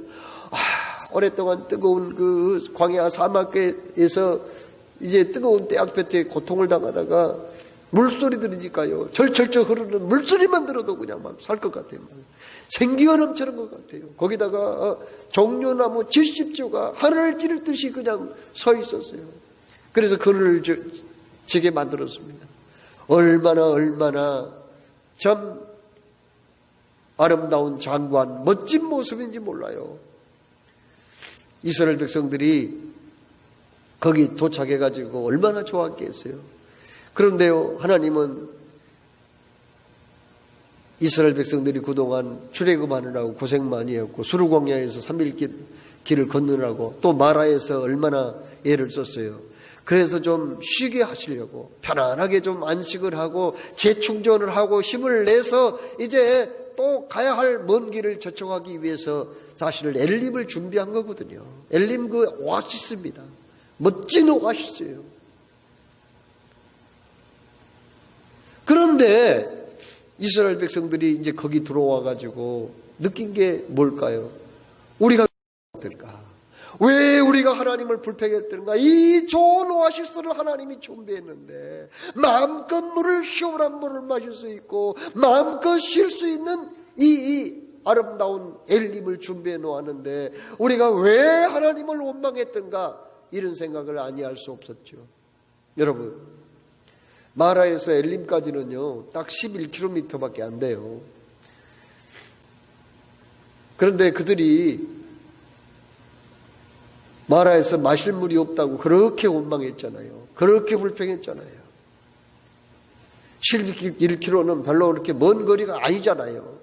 오랫동안 뜨거운 그 광야 사막에서 이제 뜨거운 때약볕에 고통을 당하다가 물소리 들으니까요, 절절절 흐르는 물소리만 들어도 그냥 막 살 것 같아요. 생기가 넘치는 것 같아요. 거기다가 종려나무 70조가 하늘을 찌르듯이 그냥 서 있었어요. 그래서 그늘을 지게 만들었습니다. 얼마나 참 아름다운 장관, 멋진 모습인지 몰라요. 이스라엘 백성들이 거기 도착해가지고 얼마나 좋았겠어요. 그런데요, 하나님은 이스라엘 백성들이 그동안 출애굽하느라고 고생 많이 했고 수르광야에서 3일 길을 걷느라고 또 마라에서 얼마나 애를 썼어요. 그래서 좀 쉬게 하시려고 편안하게 좀 안식을 하고 재충전을 하고 힘을 내서 이제 또 가야 할 먼 길을 저촉하기 위해서 사실 엘림을 준비한 거거든요. 엘림 그 오아시스입니다. 멋진 오아시스예요. 그런데 이스라엘 백성들이 이제 거기 들어와 가지고 느낀 게 뭘까요? 우리가 어떨까? 왜 우리가 하나님을 불평했던가? 이 좋은 오아시스를 하나님이 준비했는데 마음껏 물을, 시원한 물을 마실 수 있고 마음껏 쉴 수 있는 이 아름다운 엘림을 준비해 놓았는데 우리가 왜 하나님을 원망했던가? 이런 생각을 아니할 수 없었죠. 여러분, 마라에서 엘림까지는요 딱 11km밖에 안 돼요. 그런데 그들이 마라에서 마실 물이 없다고 그렇게 원망했잖아요. 그렇게 불평했잖아요. 11km는 별로 그렇게 먼 거리가 아니잖아요.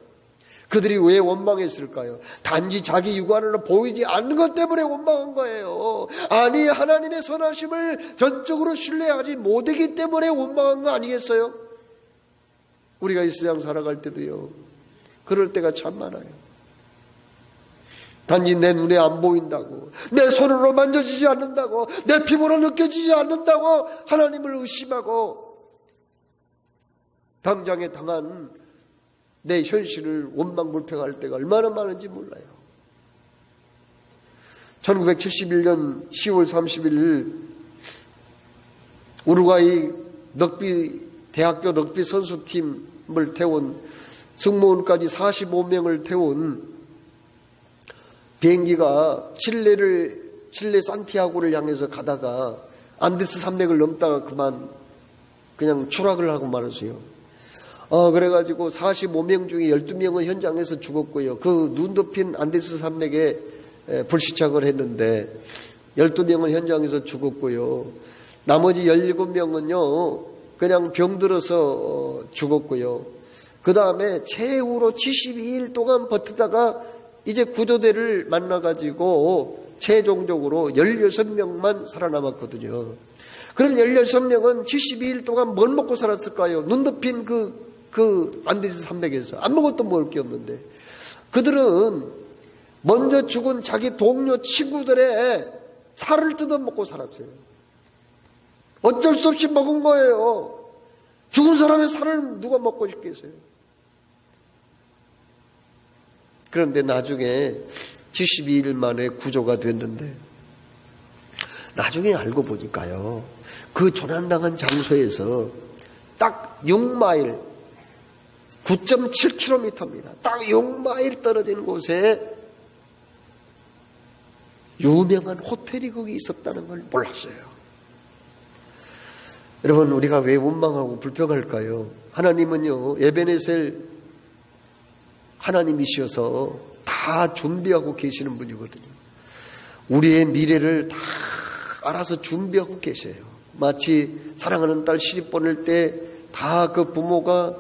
그들이 왜 원망했을까요? 단지 자기 육안으로 보이지 않는 것 때문에 원망한 거예요. 아니, 하나님의 선하심을 전적으로 신뢰하지 못하기 때문에 원망한 거 아니겠어요? 우리가 이 세상 살아갈 때도요, 그럴 때가 참 많아요. 단지 내 눈에 안 보인다고, 내 손으로 만져지지 않는다고, 내 피부로 느껴지지 않는다고 하나님을 의심하고 당장에 당한 내 현실을 원망불평할 때가 얼마나 많은지 몰라요. 1971년 10월 31일 우루과이 대학교 럭비 선수팀을 태운 승무원까지 45명을 태운 비행기가 칠레 산티아고를 향해서 가다가 안데스 산맥을 넘다가 그냥 추락을 하고 말았어요. 그래가지고 45명 중에 12명은 현장에서 죽었고요. 그 눈 덮인 안데스 산맥에 불시착을 했는데 12명은 현장에서 죽었고요. 나머지 17명은요 그냥 병들어서 죽었고요. 그 다음에 최후로 72일 동안 버티다가 이제 구조대를 만나가지고 최종적으로 16명만 살아남았거든요. 그럼 16명은 72일 동안 뭘 먹고 살았을까요? 눈 덮인 그 안데스 산맥에서 아무것도 먹을 게 없는데, 그들은 먼저 죽은 자기 동료 친구들의 살을 뜯어먹고 살았어요. 어쩔 수 없이 먹은 거예요. 죽은 사람의 살을 누가 먹고 싶겠어요? 그런데 나중에 72일 만에 구조가 됐는데, 나중에 알고 보니까요, 그 조난당한 장소에서 딱 6마일, 9.7km입니다. 딱 6마일 떨어진 곳에 유명한 호텔이 거기 있었다는 걸 몰랐어요. 여러분, 우리가 왜 원망하고 불평할까요? 하나님은요, 에베네셀 하나님이셔서 다 준비하고 계시는 분이거든요. 우리의 미래를 다 알아서 준비하고 계세요. 마치 사랑하는 딸 시집 보낼 때 다 그 부모가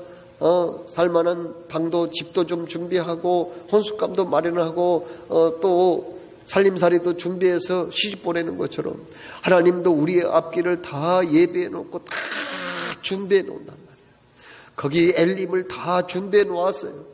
살만한 방도 집도 좀 준비하고 혼숙감도 마련하고 또 살림살이도 준비해서 시집 보내는 것처럼 하나님도 우리의 앞길을 다 예배해 놓고 다 준비해 놓는단 말이에요. 거기 엘림을 다 준비해 놓았어요.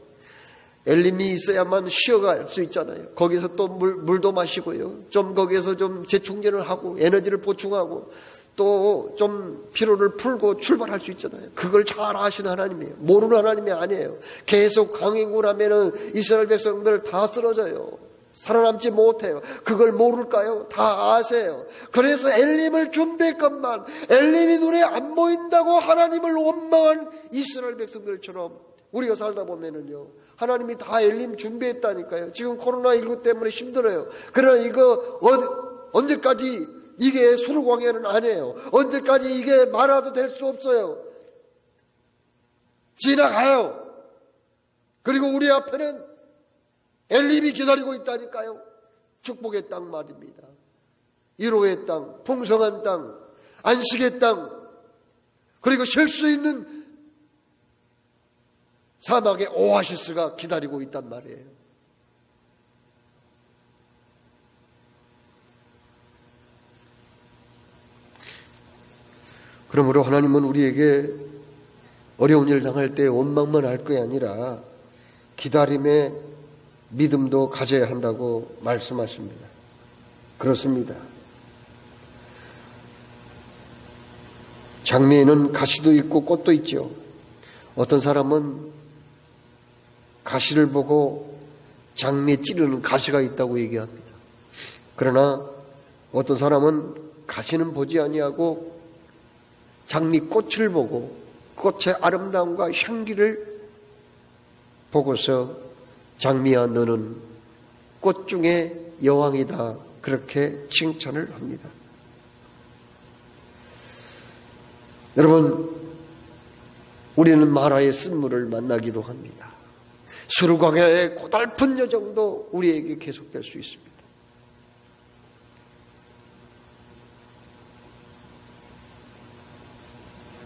엘림이 있어야만 쉬어갈 수 있잖아요. 거기서 또 물도 마시고요. 좀 거기에서 좀 재충전을 하고 에너지를 보충하고 또 좀 피로를 풀고 출발할 수 있잖아요. 그걸 잘 아시는 하나님이에요. 모르는 하나님이 아니에요. 계속 강행군 하면은 이스라엘 백성들 다 쓰러져요. 살아남지 못해요. 그걸 모를까요? 다 아세요. 그래서 엘림을 준비했건만 엘림이 눈에 안 보인다고 하나님을 원망한 이스라엘 백성들처럼 우리가 살다 보면은요, 하나님이 다 엘림 준비했다니까요. 지금 코로나19 때문에 힘들어요. 그러나 이거 언제까지 이게 수르광야는 아니에요. 언제까지 이게 말아도 될 수 없어요. 지나가요. 그리고 우리 앞에는 엘림이 기다리고 있다니까요. 축복의 땅 말입니다. 위로의 땅, 풍성한 땅, 안식의 땅, 그리고 쉴 수 있는 사막의 오아시스가 기다리고 있단 말이에요. 그러므로 하나님은 우리에게 어려운 일 당할 때 원망만 할 것이 아니라 기다림의 믿음도 가져야 한다고 말씀하십니다. 그렇습니다. 장미에는 가시도 있고 꽃도 있죠. 어떤 사람은 가시를 보고 장미에 찌르는 가시가 있다고 얘기합니다. 그러나 어떤 사람은 가시는 보지 아니하고 장미꽃을 보고 꽃의 아름다움과 향기를 보고서 장미야 너는 꽃 중에 여왕이다, 그렇게 칭찬을 합니다. 여러분, 우리는 마라의 쓴물을 만나기도 합니다. 수르광야의 고달픈 여정도 우리에게 계속될 수 있습니다.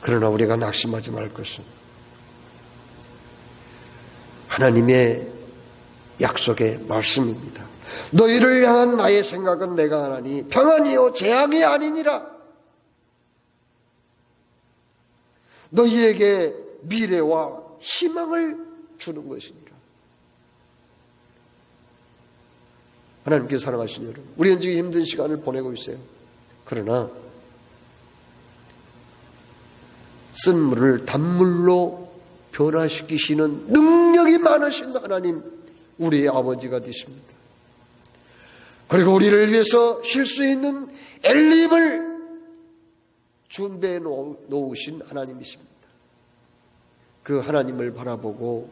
그러나 우리가 낙심하지 말 것은 하나님의 약속의 말씀입니다. 너희를 향한 나의 생각은 내가 하나니 평안이요 재앙이 아니니라. 너희에게 미래와 희망을 주는 것이니라. 하나님께 사랑하신 여러분, 우리는 지금 힘든 시간을 보내고 있어요. 그러나 쓴물을 단물로 변화시키시는 능력이 많으신 하나님, 우리의 아버지가 되십니다. 그리고 우리를 위해서 쉴 수 있는 엘림을 준비해 놓으신 하나님이십니다. 그 하나님을 바라보고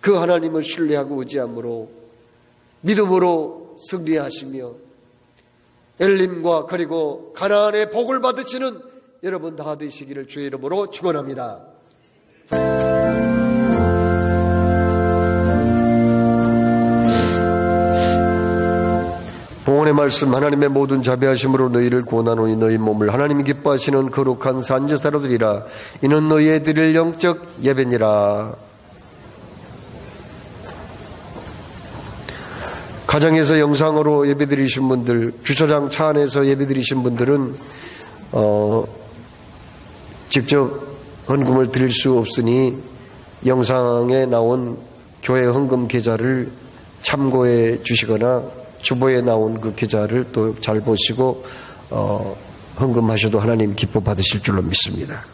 그 하나님을 신뢰하고 의지함으로 믿음으로 승리하시며 엘림과 그리고 가나안의 복을 받으시는 여러분 다 되시기를 주의 이름으로 축원합니다. 봉헌의 말씀 하나님의 모든 자비하심으로 너희를 구원하노니 너희 몸을 하나님이 기뻐하시는 거룩한 산제사로 드리라. 이는 너희의 드릴 영적 예배니라. 가정에서 영상으로 예배드리신 분들, 주차장 차 안에서 예배드리신 분들은 직접 헌금을 드릴 수 없으니 영상에 나온 교회 헌금 계좌를 참고해 주시거나 주보에 나온 그 계좌를 또 잘 보시고 헌금하셔도 하나님 기뻐 받으실 줄로 믿습니다.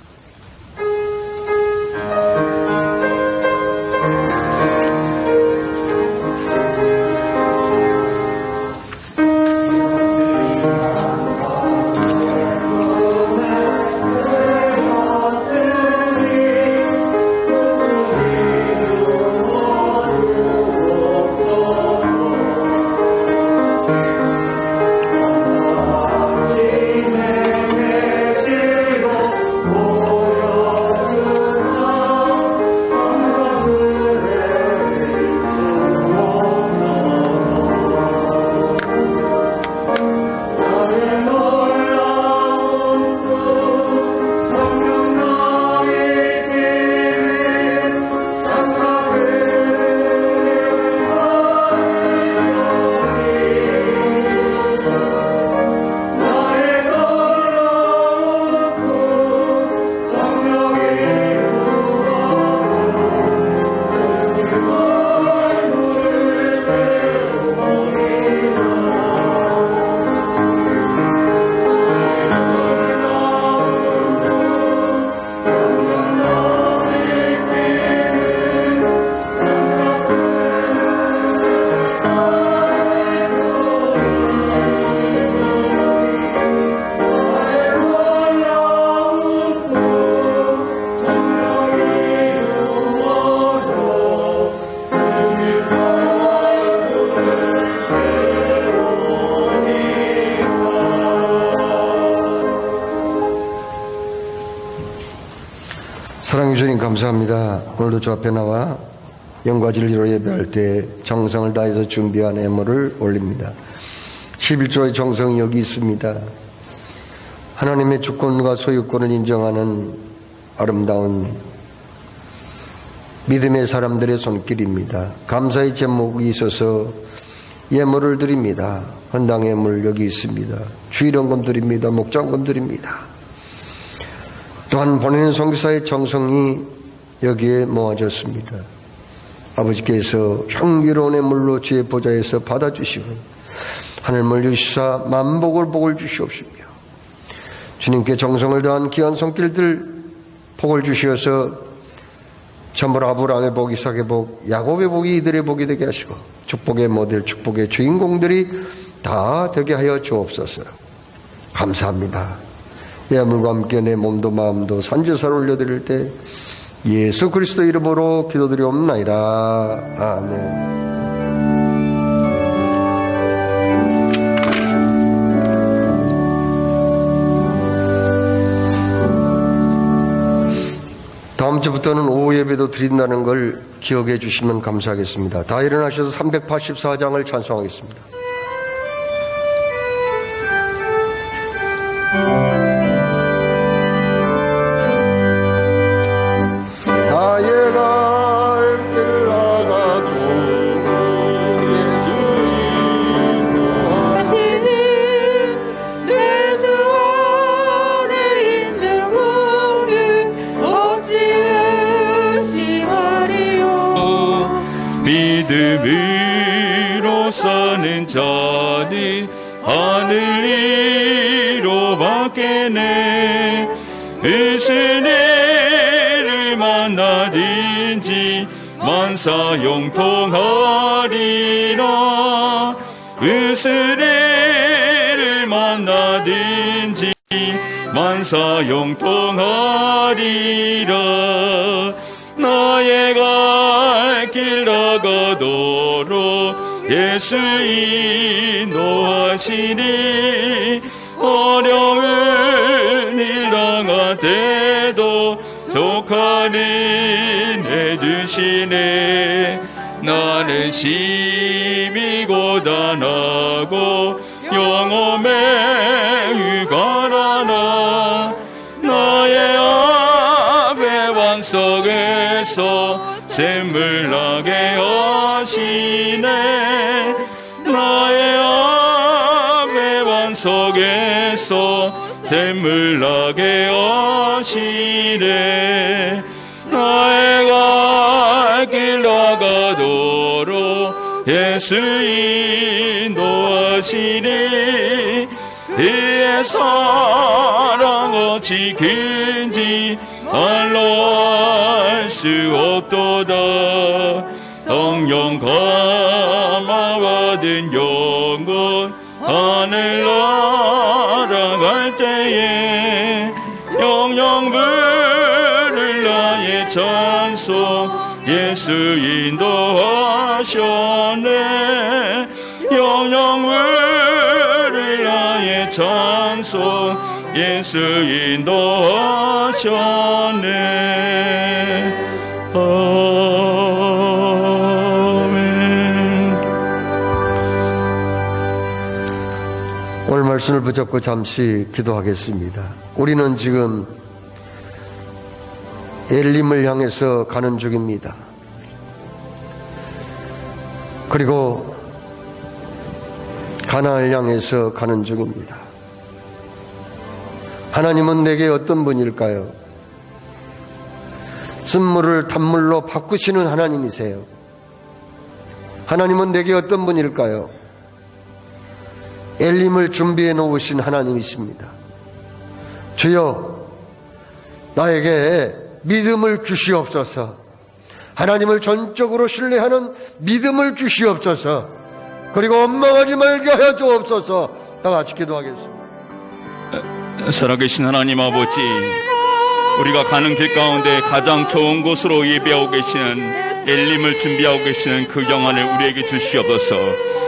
사랑해 주님 감사합니다. 오늘도 주 앞에 나와 영과 진리로 예배할 때 정성을 다해서 준비한 예물을 올립니다. 11조의 정성이 여기 있습니다. 하나님의 주권과 소유권을 인정하는 아름다운 믿음의 사람들의 손길입니다. 감사의 제목이 있어서 예물을 드립니다. 헌당 예물 여기 있습니다. 주일헌금 드립니다. 목장금 드립니다. 또한 보내는 선교사의 정성이 여기에 모아졌습니다. 아버지께서 향기로운 예물로 주의 보좌에서 받아주시고 하늘을 열시사 만복을 복을 주시옵시며 주님께 정성을 다한 귀한 손길들 복을 주시어서 전부 아브라함의 복, 이삭의 복, 야곱의 복이 이들의 복이 되게 하시고 축복의 모델, 축복의 주인공들이 다 되게 하여 주옵소서. 감사합니다. 예물과 함께 내 몸도 마음도 산제사로 올려드릴 때 예수 그리스도 이름으로 기도드리옵나이다. 아멘. 다음 주부터는 오후 예배도 드린다는 걸 기억해 주시면 감사하겠습니다. 다 일어나셔서 384장을 찬송하겠습니다. 믿음으로 사는 자는 하늘 위로 받겠네. 으스레를 만나든지 만사 용통하리라. 으스레를 만나든지 만사 용통하리라. 나의 갈 길 나가도록 예수 인도하시니 어려운 일 당하대도 족하는 해주시네. 나는 심히 고단하고 영험에 유가라나 나의 앞에 반석에서 샘을 나게 하시네 나의 앞에 반석에서 샘을 나게 하시네 나의 갈 길 나가도록 예수 인도하시니 이의 사랑 어찌 긴지 말로 알 수 없도다 성령 감화받은 영혼 하늘 날아갈 때에 영영 부를 나의 찬송 예수 인도하셨네 영영 부를 나의 찬송 예수 인도하셨네 아멘. 오늘 말씀을 붙잡고 잠시 기도하겠습니다. 우리는 지금 엘림을 향해서 가는 중입니다. 그리고 가나안을 향해서 가는 중입니다. 하나님은 내게 어떤 분일까요? 쓴물을 단물로 바꾸시는 하나님이세요. 하나님은 내게 어떤 분일까요? 엘림을 준비해 놓으신 하나님이십니다. 주여, 나에게 믿음을 주시옵소서. 하나님을 전적으로 신뢰하는 믿음을 주시옵소서. 그리고 원망하지 말게 하여 주옵소서. 다 같이 기도하겠습니다. 살아계신 하나님 아버지, 우리가 가는 길 가운데 가장 좋은 곳으로 예배하고 계시는 엘림을 준비하고 계시는 그 영안을 우리에게 주시옵소서.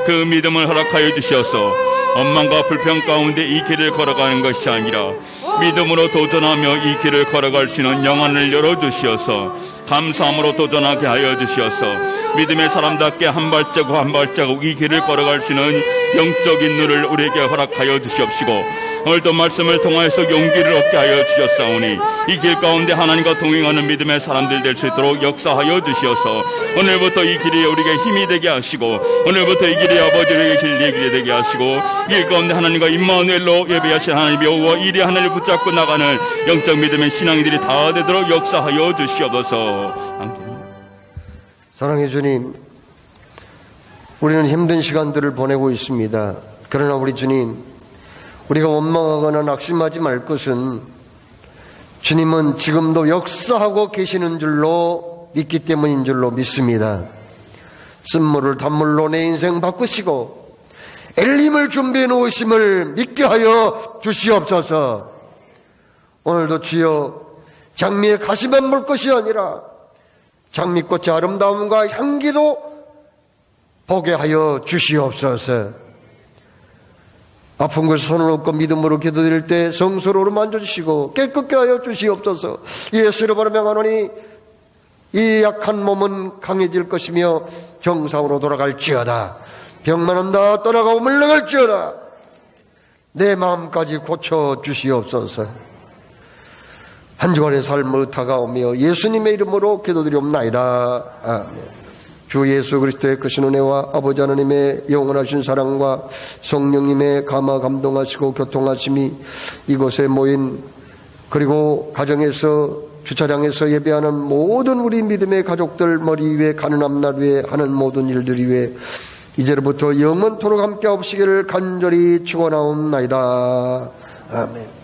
그 믿음을 허락하여 주시어서 원망과 불평 가운데 이 길을 걸어가는 것이 아니라 믿음으로 도전하며 이 길을 걸어갈 수 있는 영안을 열어주시어서 감사함으로 도전하게 하여 주시어서 믿음의 사람답게 한 발자국 한 발자국 이 길을 걸어갈 수 있는 영적인 눈을 우리에게 허락하여 주시옵시고 오늘도 말씀을 통하여서 용기를 얻게 하여 주셨사오니 이 길 가운데 하나님과 동행하는 믿음의 사람들 될 수 있도록 역사하여 주시어서 오늘부터 이 길이 우리에게 힘이 되게 하시고 오늘부터 이 길이 아버지에게 길이 되게 하시고 이 길 가운데 하나님과 임마누엘로 예배하신 하나님의 여호와 이리 하늘을 붙잡고 나가는 영적 믿음의 신앙이들이 다 되도록 역사하여 주시옵소서. 사랑해 주님, 우리는 힘든 시간들을 보내고 있습니다. 그러나 우리 주님, 우리가 원망하거나 낙심하지 말 것은 주님은 지금도 역사하고 계시는 줄로 믿기 때문인 줄로 믿습니다. 쓴물을 단물로 내 인생 바꾸시고 엘림을 준비해 놓으심을 믿게 하여 주시옵소서. 오늘도 주여 장미의 가시만 볼 것이 아니라 장미꽃의 아름다움과 향기도 보게 하여 주시옵소서. 아픈 것을 손을 얹고 믿음으로 기도드릴 때 성소로로 만져주시고 깨끗게 하여 주시옵소서. 예수 이름으로 명하노니 이 약한 몸은 강해질 것이며 정상으로 돌아갈지어다. 병만은 다 떠나가고 물러갈지어다. 내 마음까지 고쳐주시옵소서. 한 주간의 삶을 다가오며 예수님의 이름으로 기도드리옵나이다. 아멘. 주 예수 그리스도의 크신 은혜와 아버지 하나님의 영원하신 사랑과 성령님의 감화 감동하시고 교통하심이 이곳에 모인 그리고 가정에서 주차장에서 예배하는 모든 우리 믿음의 가족들 머리 위에 가는 앞날 위에 하는 모든 일들 위에 이제부터 영원토록 함께 없으기를 간절히 축원하옵나이다. 아멘.